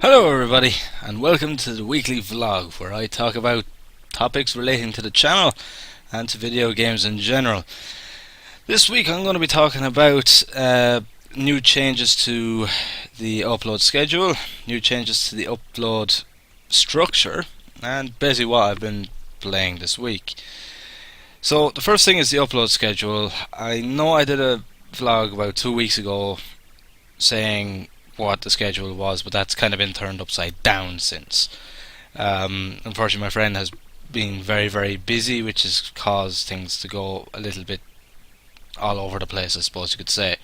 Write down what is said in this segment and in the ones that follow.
Hello everybody, and welcome to the weekly vlog where I talk about topics relating to the channel and to video games in general. This week I'm going to be talking about new changes to the upload schedule, new changes to the upload structure, and basically what I've been playing this week. So the first thing is the upload schedule. I know I did a vlog about 2 weeks ago saying what the schedule was, but that's kind of been turned upside down since. Unfortunately, my friend has been very, very busy, which has caused things to go a little bit all over the place, I suppose you could say.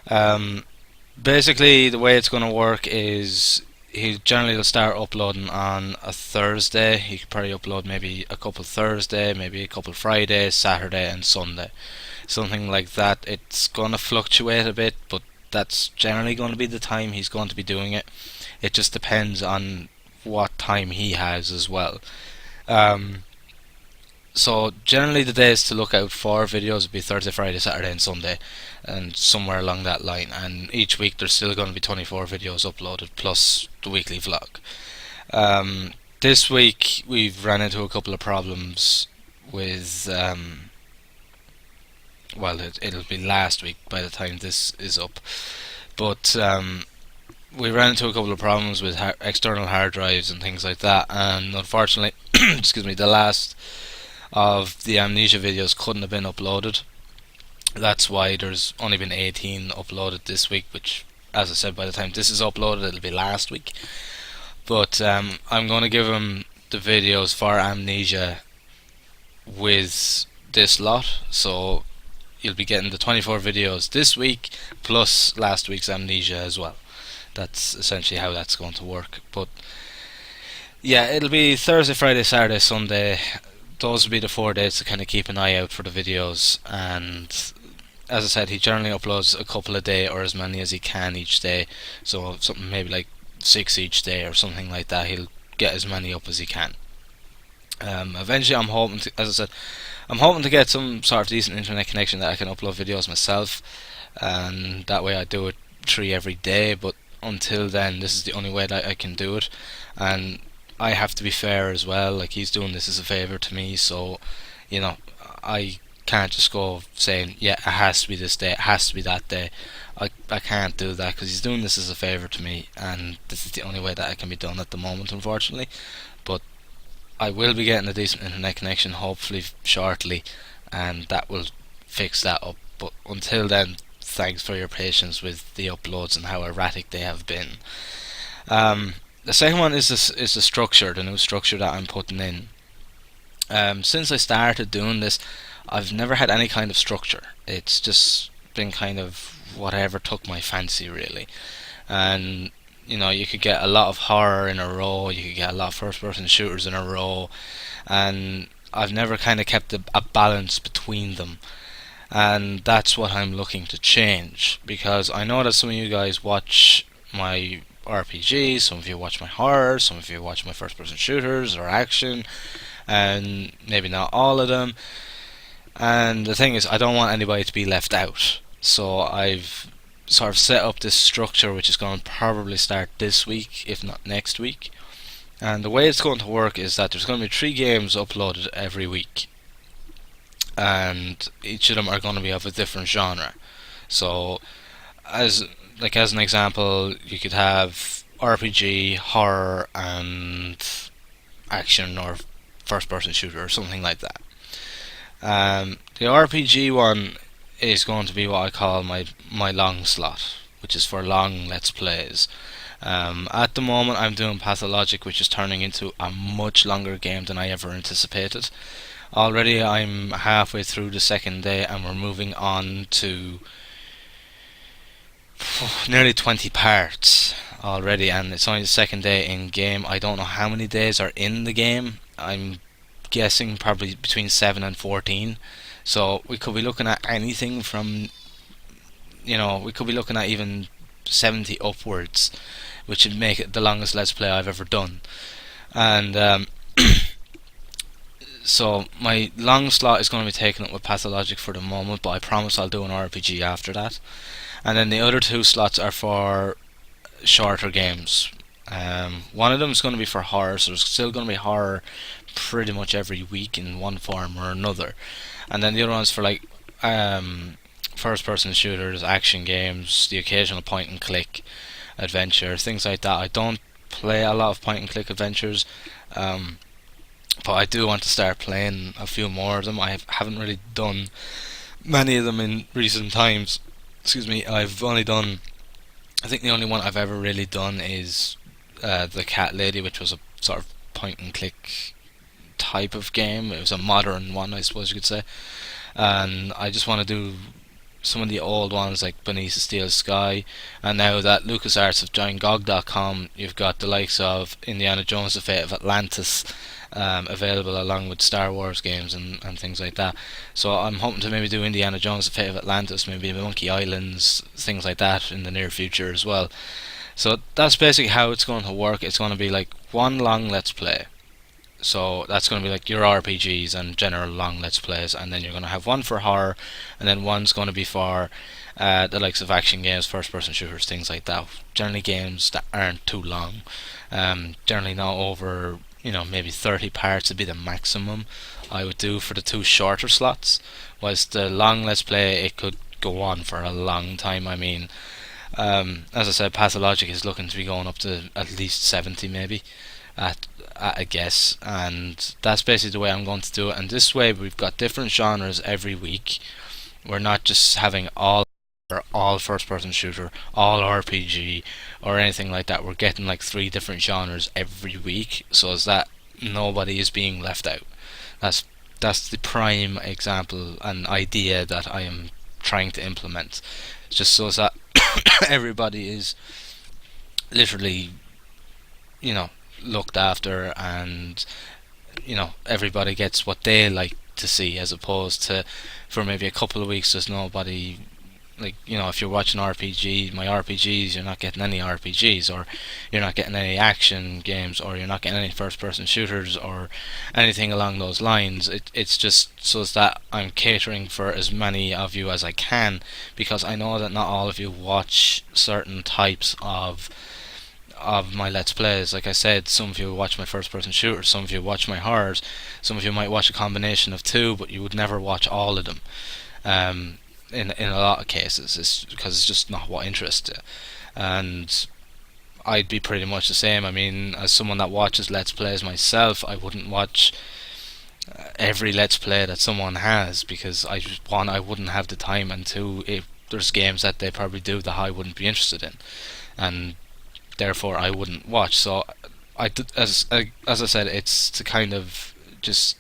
Um, Basically, the way it's going to work is he generally will start uploading on a Thursday. He could probably upload maybe a couple Thursday, maybe a couple Friday, Saturday, and Sunday. Something like that. It's going to fluctuate a bit, but that's generally going to be the time he's going to be doing it. It just depends on what time he has as well. Um, so generally the days to look out for videos would be Thursday, Friday, Saturday and Sunday, and somewhere along that line. And each week there's still going to be 24 videos uploaded plus the weekly vlog. This week we've ran into a couple of problems with it'll be last week by the time this is up, but we ran into a couple of problems with external hard drives and things like that, and unfortunately excuse me, the last of the Amnesia videos couldn't have been uploaded. That's why there's only been 18 uploaded this week, which, as I said, by the time this is uploaded it'll be last week. But I'm going to give him the videos for Amnesia with this lot, so you'll be getting the 24 videos this week plus last week's Amnesia as well. That's essentially how that's going to work. But yeah, it'll be Thursday, Friday, Saturday, Sunday. Those will be the 4 days to kind of keep an eye out for the videos. And as I said, he generally uploads a couple a day or as many as he can each day. So something maybe like 6 each day or something like that. He'll get as many up as he can. Eventually, I'm hoping to, as I said, I'm hoping to get some sort of decent internet connection that I can upload videos myself, and that way I do it 3 every day. But until then, this is the only way that I can do it, and I have to be fair as well. Like, he's doing this as a favour to me, so I can't just go saying, yeah, it has to be this day, it has to be that day. I can't do that because he's doing this as a favour to me, and this is the only way that it can be done at the moment, unfortunately. But I will be getting a decent internet connection hopefully shortly, and that will fix that up. But until then, thanks for your patience with the uploads and how erratic they have been. The second one is the structure, the new structure that I'm putting in. Since I started doing this, I've never had any kind of structure. It's just been kind of whatever took my fancy, really. And you could get a lot of horror in a row, you could get a lot of first-person shooters in a row, and I've never kind of kept a balance between them. And that's what I'm looking to change, because I know that some of you guys watch my RPGs, some of you watch my horror, some of you watch my first-person shooters or action, and maybe not all of them. And the thing is, I don't want anybody to be left out. So I've sort of set up this structure which is going to probably start this week, if not next week. And the way it's going to work is that there's going to be 3 games uploaded every week, and each of them are going to be of a different genre. So, as an example, you could have RPG, horror, and action or first-person shooter or something like that. The RPG one is going to be what I call my long slot, which is for long Let's Plays. At the moment I'm doing Pathologic, which is turning into a much longer game than I ever anticipated. Already I'm halfway through the second day and we're moving on to nearly 20 parts already, and it's only the second day in game. I don't know how many days are in the game. I'm guessing probably between 7 and 14. So we could be looking at anything from, we could be looking at even 70 upwards, which would make it the longest Let's Play I've ever done. And so my long slot is going to be taken up with Pathologic for the moment, but I promise I'll do an RPG after that. And then the other 2 slots are for shorter games, One of them is going to be for horror, so there's still going to be horror pretty much every week in one form or another. And then the other one's for like first person shooters, action games, the occasional point and click adventure, things like that. I don't play a lot of point and click adventures, um, but I do want to start playing a few more of them. Haven't really done many of them in recent times. Excuse me. I've only done. I think the only one I've ever really done is the Cat Lady, which was a sort of point and click type of game. It was a modern one, I suppose you could say. And I just want to do some of the old ones like Beneath the Steel Sky, and now that LucasArts have joined GOG.com, you've got the likes of Indiana Jones: The Fate of Atlantis available along with Star Wars games and things like that. So I'm hoping to maybe do Indiana Jones: The Fate of Atlantis, maybe Monkey Islands, things like that in the near future as well. So that's basically how it's going to work. It's going to be like one long Let's Play. So that's going to be like your RPGs and general long Let's Plays, and then you're going to have one for horror, and then one's going to be for the likes of action games, first-person shooters, things like that. Generally games that aren't too long, generally not over, maybe 30 parts would be the maximum I would do for the two shorter slots. Whilst the long Let's Play, it could go on for a long time. I mean, as I said, Pathologic is looking to be going up to at least 70 maybe at a guess, and that's basically the way I'm going to do it. And this way we've got different genres every week. We're not just having all first person shooter, all RPG or anything like that. We're getting like three different genres every week, so as that nobody is being left out. That's that's the prime example and idea that I am trying to implement. Just so as that everybody is literally, you know, looked after, and everybody gets what they like to see, as opposed to for maybe a couple of weeks there's nobody. Like, if you're watching my RPGs, you're not getting any RPGs, or you're not getting any action games, or you're not getting any first person shooters or anything along those lines. It's just so that I'm catering for as many of you as I can, because I know that not all of you watch certain types of my Let's Plays. Like I said, some of you watch my first person shooters, some of you watch my horrors, some of you might watch a combination of two, but you would never watch all of them. In a lot of cases, it's because it's just not what interests you. And I'd be pretty much the same. I mean, as someone that watches Let's Plays myself, I wouldn't watch every Let's Play that someone has, because I wouldn't have the time, and two, if there's games that they probably do that I wouldn't be interested in, and therefore I wouldn't watch. So as I said, it's to kind of just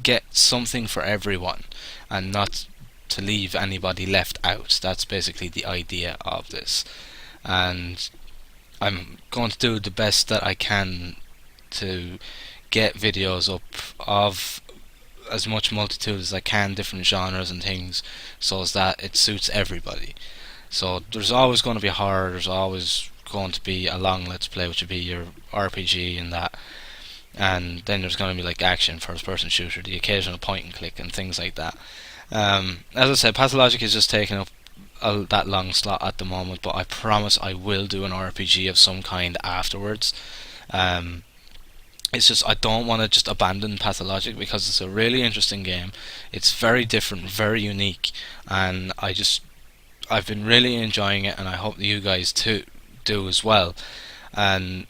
get something for everyone and not to leave anybody left out. That's basically the idea of this, and I'm going to do the best that I can to get videos up of as much multitude as I can, different genres and things, so as that it suits everybody. So there's always going to be horror, there's always going to be a long Let's Play, which would be your RPG and that, and then there's going to be like action, first person shooter, the occasional point and click and things like that. As I said, Pathologic is just taking up that long slot at the moment, but I promise I will do an RPG of some kind afterwards. It's just I don't want to just abandon Pathologic, because it's a really interesting game. It's very different, very unique, and I've been really enjoying it, and I hope that you guys too do as well. And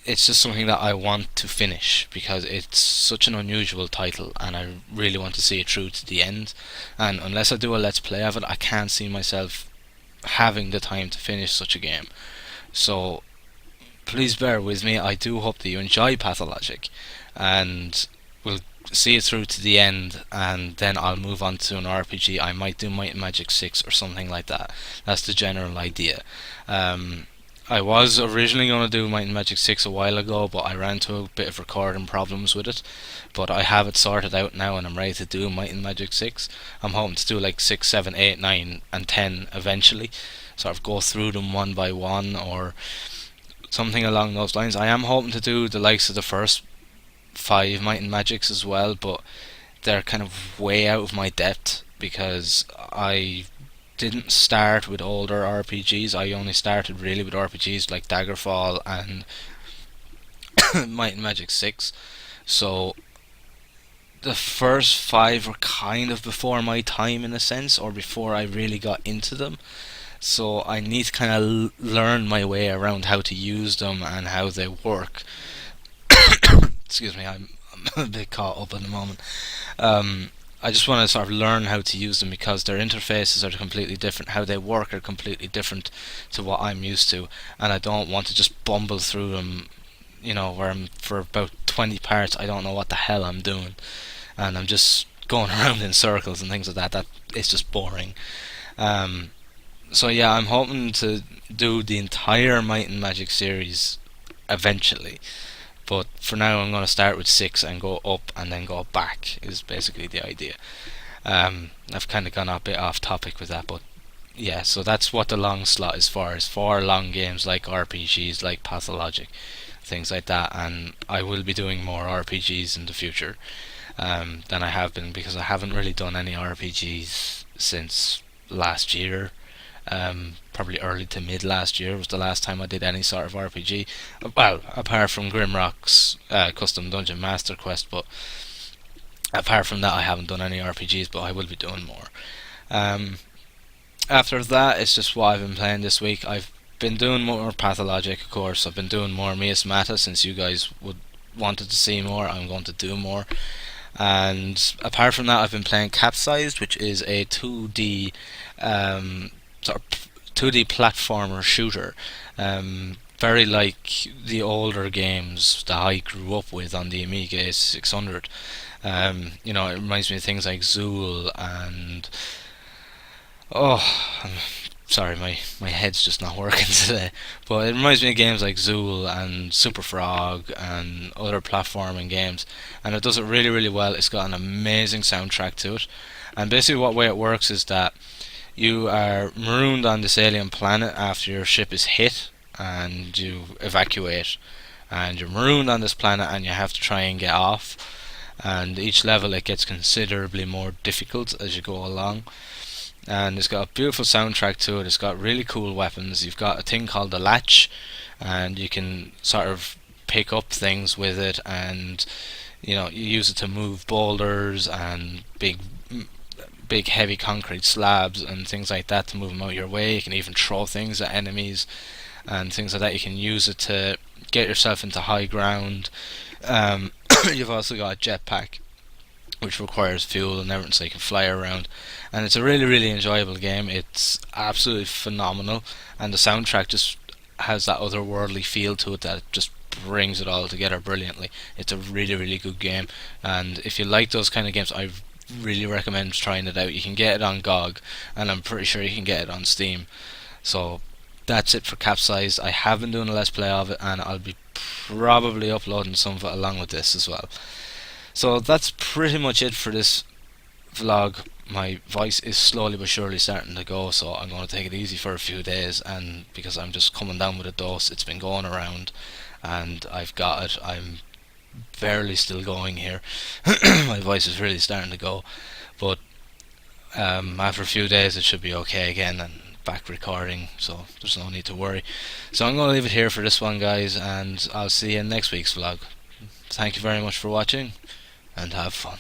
it's just something that I want to finish, because it's such an unusual title and I really want to see it through to the end. And unless I do a Let's Play of it, I can't see myself having the time to finish such a game. So please bear with me. I do hope that you enjoy Pathologic, and we'll see it through to the end, and then I'll move on to an RPG. I might do Might and Magic 6 or something like that. That's the general idea. I was originally going to do Might and Magic 6 a while ago, but I ran into a bit of recording problems with it. But I have it sorted out now, and I'm ready to do Might and Magic 6. I'm hoping to do like 6, 7, 8, 9 and 10 eventually. Sort of go through them one by one or something along those lines. I am hoping to do the likes of the first 5 Might and Magics as well, but they're kind of way out of my depth, because I didn't start with older RPGs. I only started really with RPGs like Daggerfall and Might and Magic 6. So the first five were kind of before my time in a sense, or before I really got into them. So I need to kind of learn my way around how to use them and how they work. Excuse me, I'm a bit caught up at the moment. I just want to sort of learn how to use them because their interfaces are completely different. How they work are completely different to what I'm used to, and I don't want to just bumble through them. Where I'm for about 20 parts, I don't know what the hell I'm doing, and I'm just going around in circles and things like that. That it's just boring. Um, so yeah, I'm hoping to do the entire Might and Magic series eventually. But for now, I'm going to start with 6 and go up and then go back, is basically the idea. I've kind of gone a bit off topic with that, but yeah, so that's what the long slot is for long games like RPGs, like Pathologic, things like that. And I will be doing more RPGs in the future than I have been because I haven't really done any RPGs since last year. Probably early to mid last year was the last time I did any sort of RPG. Well, apart from Grimrock's Custom Dungeon Master Quest, but apart from that, I haven't done any RPGs, but I will be doing more. Um, After that, it's just what I've been playing this week. I've been doing more Pathologic, of course. I've been doing more Mias Mata since you guys would wanted to see more. I'm going to do more. And apart from that, I've been playing Capsized, which is a 2D sort of 2D platformer shooter. Very like the older games that I grew up with on the Amiga 600. It reminds me of things like Zool and oh, I'm sorry, my head's just not working today. But it reminds me of games like Zool and Super Frog and other platforming games, and it does it really, really well. It's got an amazing soundtrack to it, and basically what way it works is that you are marooned on this alien planet after your ship is hit and you evacuate. And you're marooned on this planet and you have to try and get off. And each level it gets considerably more difficult as you go along. And it's got a beautiful soundtrack to it. It's got really cool weapons. You've got a thing called the latch, and you can sort of pick up things with it, and you use it to move boulders and big heavy concrete slabs and things like that to move them out your way. You can even throw things at enemies and things like that. You can use it to get yourself into high ground. Um, you've also got a jetpack which requires fuel and everything so you can fly around, and it's a really, really enjoyable game. It's absolutely phenomenal, and the soundtrack just has that otherworldly feel to it that just brings it all together brilliantly. It's a really, really good game, and if you like those kind of games, I really recommend trying it out. You can get it on GOG, and I'm pretty sure you can get it on Steam. So that's it for Capsized. I have been doing a Let's Play of it, and I'll be probably uploading some of it along with this as well. So that's pretty much it for this vlog. My voice is slowly but surely starting to go, so I'm going to take it easy for a few days, and because I'm just coming down with a dose, it's been going around and I've got it. I'm barely still going here. My voice is really starting to go, but after a few days it should be okay again and back recording, so there's no need to worry. So I'm going to leave it here for this one, guys, and I'll see you in next week's vlog. Thank you very much for watching, and have fun.